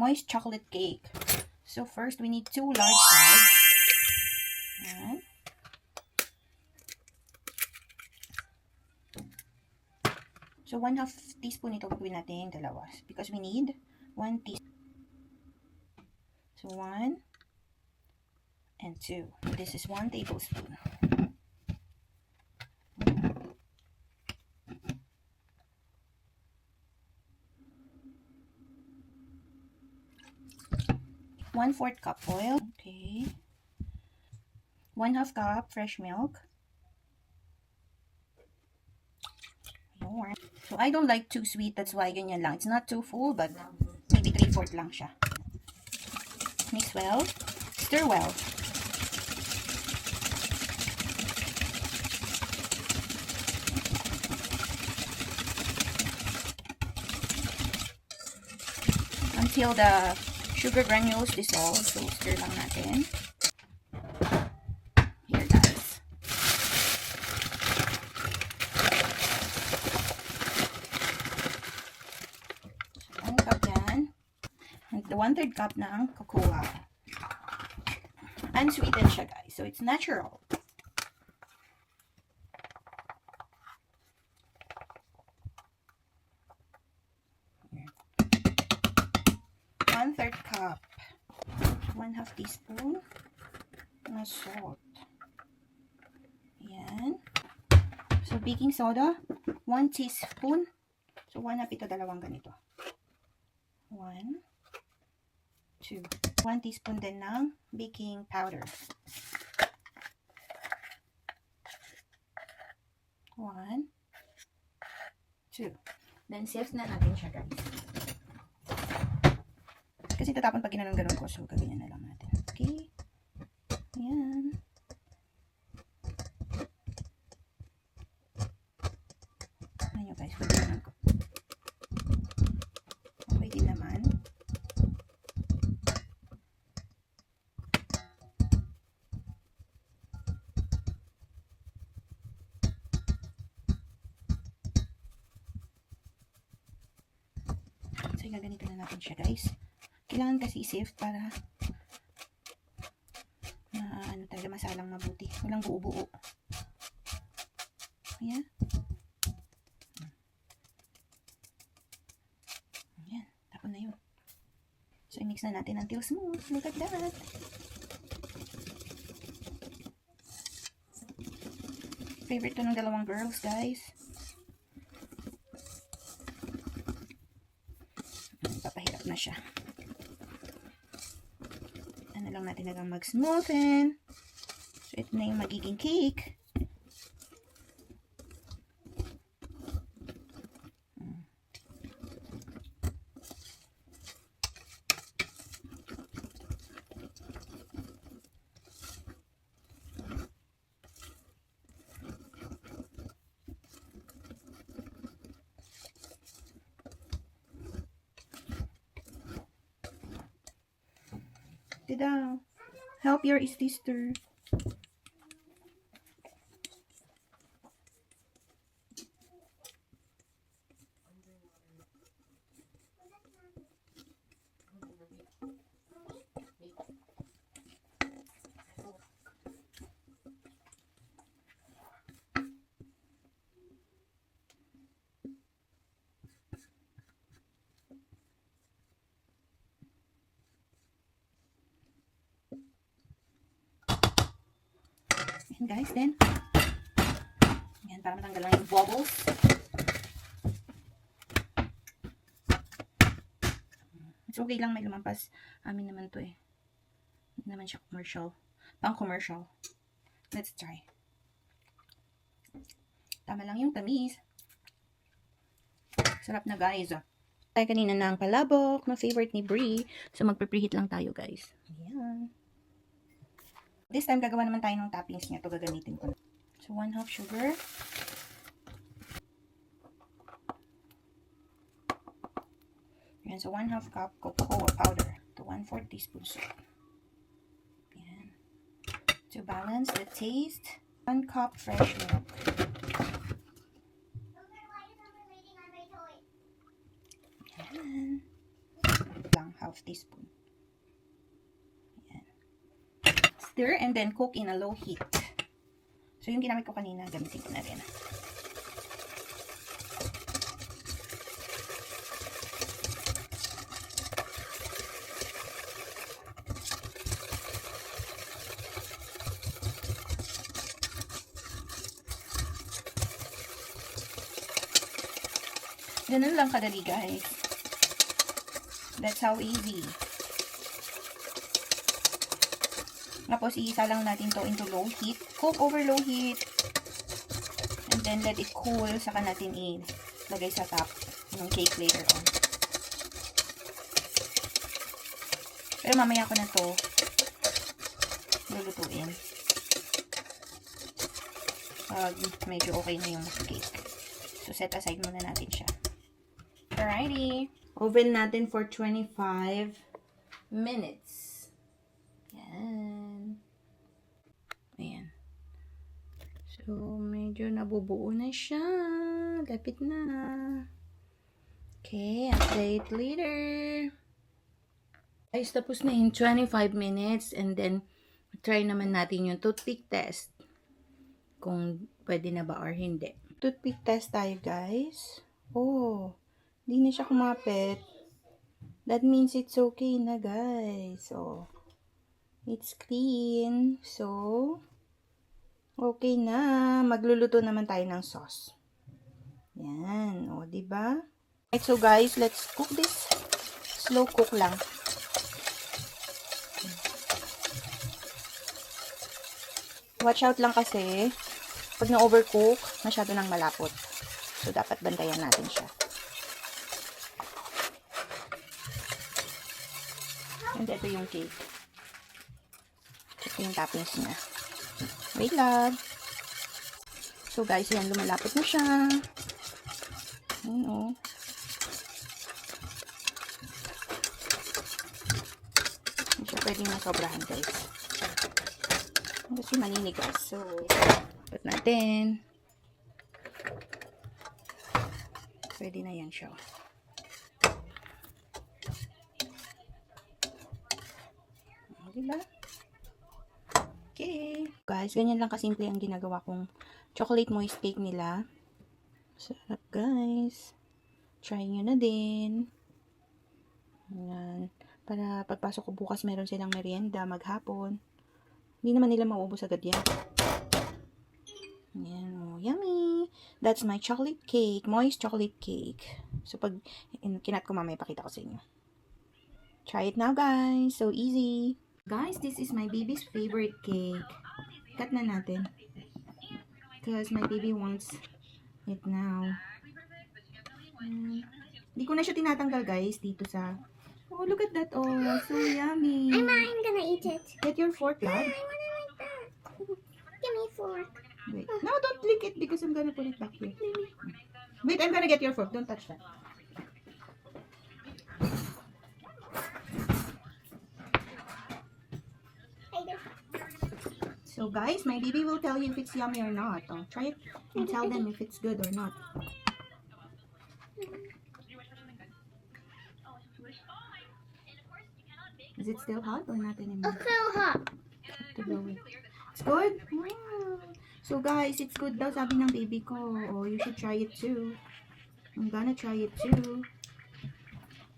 moist chocolate cake. So first, we need 2 large eggs. Ayan. So 1/2 teaspoon ito gagawin natin dalawa. Because we need 1 teaspoon. So 1 and 2. This is 1 tablespoon. One-fourth cup oil. Okay. 1/2 cup fresh milk. So I don't like too sweet, that's why ganyan lang. It's not too full, but maybe 3/4 lang siya. Mix well. Stir well. Until the sugar granules dissolve. So stir lang natin. Here guys. So 1 cup yan. And the 1/3 cup ng cocoa. Unsweetened siya guys. So it's natural. One-third cup. 1/2 teaspoon na salt. Ayan. So, baking soda, 1 teaspoon. So, 1/2 ito, dalawang ganito. 1, 2. 1 teaspoon din ng baking powder. 1, 2. Then, sift na natin siya, guys. Kasi tatapon pag ginanon-ganon ko. So, gaganyan na lang natin. Okay. Ayan. Ayan nyo guys. Gaganyan ko. Okay din naman. So, gaganito na natin siya guys. Kailangan kasi i-sift para ano talaga masalang mabuti. Walang buo-buo. Ayan. Ayan. Tapon na yun. So, i-mix na natin until smooth. Look at that. Favorite to ng dalawang girls, guys. Papahirap na siya. Ano lang natin nagang mag-smoothen. So, ito na yung magiging cake. Tada! Help your sister. And guys, then, yan, para matanggal lang yung bubbles. It's okay lang may lumampas. Amin naman to eh. Hindi naman siya commercial. Pang commercial. Let's try. Tama lang yung tamis. Sarap na guys. Tayo kanina na ang palabok na favorite ni Brie. So magpe-preheat lang tayo guys. Ayan. This time, gagawa naman tayo ng toppings niya. Ito gagamitin ko. So, 1/2 sugar. Ayan. So, 1/2 cup cocoa powder. To 1/4 teaspoon salt. Ayan. To balance the taste, 1 cup fresh milk. Ayan. Lang, half teaspoon. Ayan. Stir and then cook in a low heat. So, yung ginamit ko kanina, gamitin ko na rin. Ganun lang kadali, guys. That's how easy. Tapos, iisa lang natin to into low heat. Cook over low heat. And then, let it cool. Saka natin ilagay sa top ng cake later on. Pero mamaya ko na to lulutuin. Medyo okay na yung cake. So, set aside muna natin siya. Alrighty. Oven natin for 25 minutes. Yan. Ayan. So, medyo nabubuo na siya. Lapit na. Okay, update later. Guys, tapos na in 25 minutes. And then, try naman natin yung toothpick test. Kung pwede na ba or hindi. Toothpick test tayo, guys. Oh, hindi na siya kumapit. That means it's okay na, guys. So, it's clean. So, okay na. Magluluto naman tayo ng sauce. Yan. O, diba? Right, so guys, let's cook this. Slow cook lang. Watch out lang kasi, pag na-overcook, masyado nang malapot. So, dapat bantayan natin siya. And ito yung cake. Ito yung toppings niya. Wait lang. So, guys, yan, lumalapot na siya. Ayan, o. Hindi siya pwedeng masobrahan, guys. Kasi maninigas. So, put natin. Pwede na yan siya. Diba? Okay. Guys, ganyan lang kasimple ang ginagawa kong chocolate moist cake nila. Sarap, guys. Try nyo na din. Ayan. Para pagpasok ko bukas, meron silang merienda maghapon. Hindi naman nila mauubos agad yan. Ayan, oh, yummy! That's my chocolate cake. Moist chocolate cake. So, pag kinat ko mamaya, pakita ko sa inyo. Try it now, guys. So easy. Guys, this is my baby's favorite cake. Cut na natin. Because my baby wants it now. Hindi ko na siya tinatanggal, guys, dito sa... Oh, look at that. Oh, so yummy. I'm gonna eat it. Get your fork, love. I want it like that. Give me a fork. Wait. No, don't lick it because I'm gonna put it back here. Wait, I'm gonna get your fork. Don't touch that. So guys, my baby will tell you if it's yummy or not. Oh, try it and tell them if it's good or not. Is it still hot or not anymore? It's so hot. It's good? Wow. So guys, it's good daw sabi ng baby ko. Oh, you should try it too. I'm gonna try it too.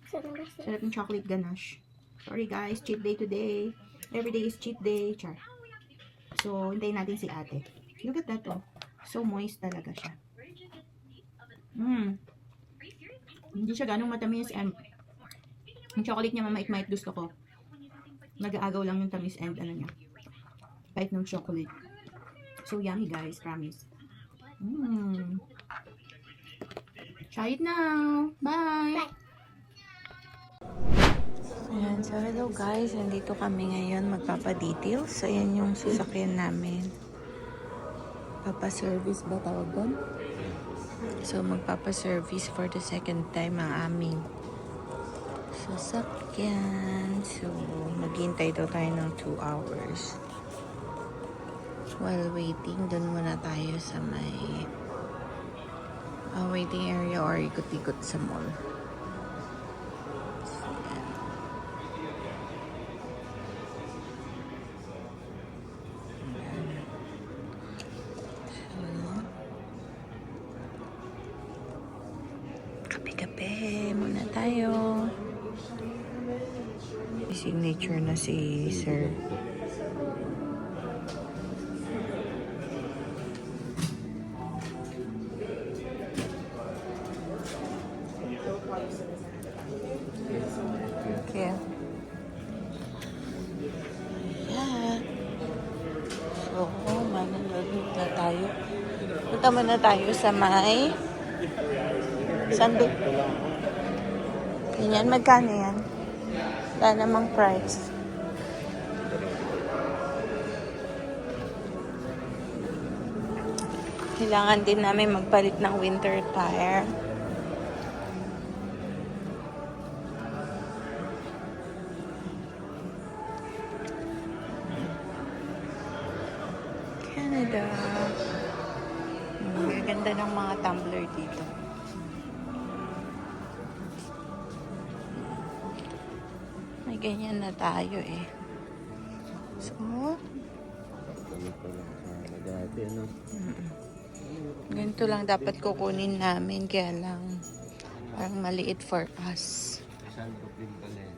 Sarap ng chocolate ganache. Sorry guys, cheat day today. Every day is cheat day. Char. So, hintayin natin si ate. Look at that, oh. So moist talaga siya. Hindi siya ganong matamis and yung chocolate niya mamait-mait gusto ko. Nag-aagaw lang yung tamis and ano niya. Bite ng chocolate. So yummy, guys. Promise. Try it now. Bye! Bye. Ayan, so hello guys, nandito kami ngayon magpapa-details. So ayan yung sasakyan namin. Papa-service ba tawag doon? So magpapa-service for the second time ang aming sasakyan. So maghintay daw tayo ng 2 hours. While waiting, doon muna tayo sa may waiting area or ikot-ikot sa mall. Kape muna tayo. May signature na si Sir. Okay. Ayan. So, mananood na tayo. Punta muna tayo sa may Sunday. Ganyan, magkano yan? Wala namang price. Kailangan din namin magpalit ng winter tire. Canada. Ang ganda ng mga tumbler dito. May ganyan na tayo eh. So, Dati, ano? ganito lang dapat kukunin namin. Kaya lang, parang maliit for us. Saan ko din pala eh.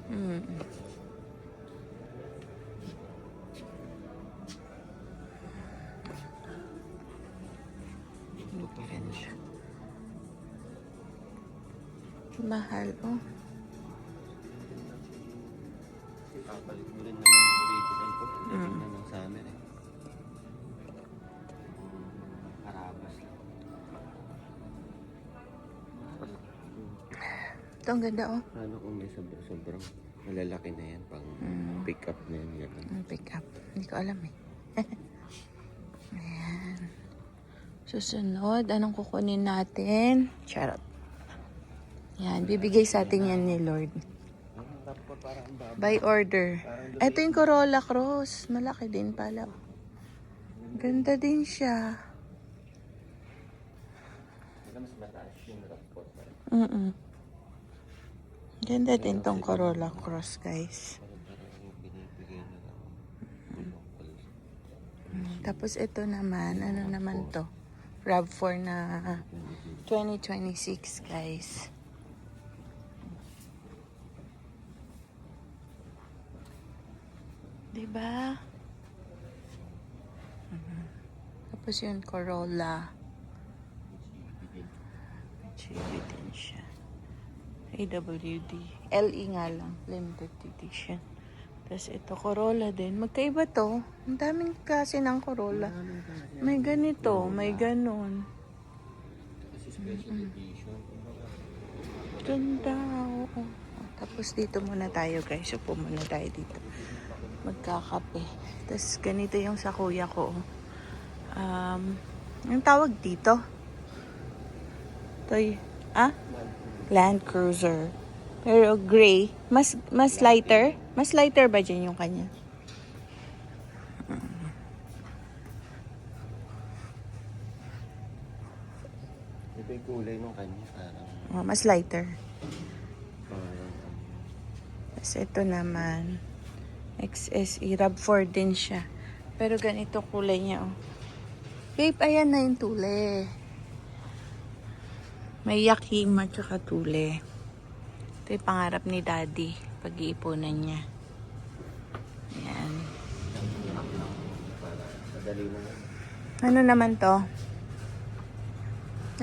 Ayan siya. Mahal, oh. Ipapalit mo rin naman yung original ko. Hindi na ng summer eh. Karabas lang. Ito ang ganda, oh. Ano kung may sobrang malalaki na yan, pang pick up na yan. Ganun. Ang pick up. Hindi ko alam eh. Ayan. Susunod, anong kukunin natin? Charot. Yan, bibigay sa atin yan ni Lord. By order. Ito yung Corolla Cross. Malaki din pala. Ganda din siya. Ganda din tong Corolla Cross, guys. Tapos ito naman, ano naman to? RAV4 na 2026, guys. Diba? Tapos yun, Corolla. HEV din siya. AWD. LE nga lang. Limited edition. Tapos ito, Corolla din. Magkaiba to. Ang daming klase ng Corolla. May ganito, may ganon. Kasi special edition. Ganda, oo. Tapos dito muna tayo, guys. Upo muna tayo dito. Magkakape. Tapos ganito yung sa kuya ko. Ang tawag dito? Ito Land Cruiser. Pero gray. Mas lighter? Mas lighter ba dyan yung kanya? Ito yung kulay nung kanya. Parang, Oh, mas lighter. parang, Tapos ito naman, XSE, RAV4 din siya. Pero ganito kulay niya, oh. Babe, ayan na yung tule. May Yakima tsaka tule. Ito yung pangarap ni Daddy. Pag-iipunan niya. Ayan. madali na yan. Ano naman to?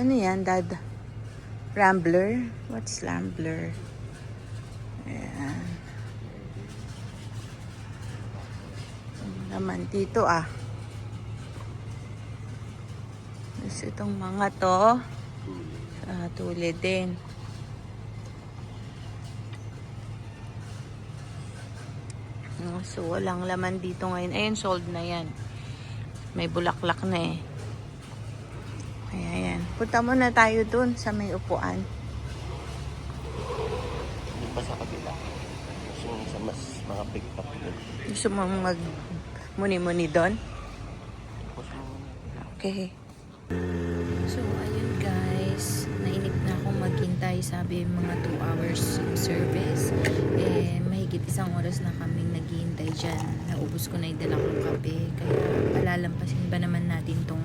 Ano yan, Dad? Rambler? What's Rambler? Ayan. Ano naman dito, Tapos itong mga to, tulid din. So, walang laman dito ngayon. Ayun, sold na yan. May bulaklak na eh. Kaya yan. Punta muna tayo dun sa may upuan. Hindi pa sa kabila. Gusto mo sa mas mga pick up doon. Gusto mo mag muni-muni doon? Gusto mo Okay. So, ayun guys. Nainip na akong maghintay. Sabi mga 2 hours yung service. Mahigit 1 oras na kaming naghihintay dyan. Naubos ko na yung dala kong kape. Kaya palalampasin ba naman natin tong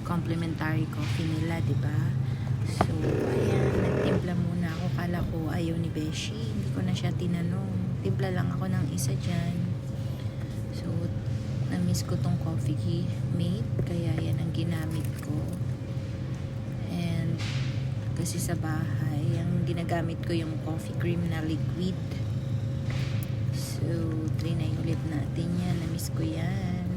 complimentary coffee nila, diba? So, ayan. Nagtimpla muna ako akala ko ayaw ni Beshi. Hindi ko na siya tinanong. Timpla lang ako ng isa dyan. So, na-miss ko tong coffee mate. Kaya yan ang ginamit ko. And, kasi sa bahay, ang ginagamit ko yung coffee cream na liquid. So, trinay ulit natin yan. Na-miss ko yan.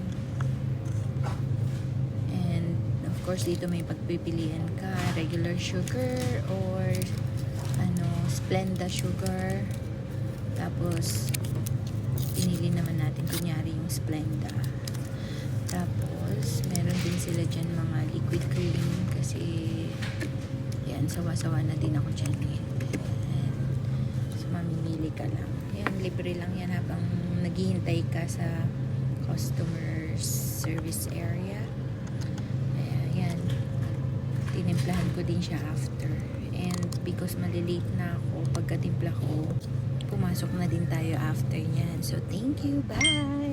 And, of course, dito may pagpipilian ka. Regular sugar or Splenda sugar. Tapos, pinili naman natin kunyari yung Splenda. Tapos, meron din sila dyan mga liquid cream kasi yan, sawa-sawa na din ako dyan eh. And, so, mamimili ka lang. Yan, libre lang yan habang naghihintay ka sa customer service area. Yan, tinimplahan ko din siya after. And because malilate na ako, pagkatimpla ko, pumasok na din tayo after nyan. So, thank you. Bye!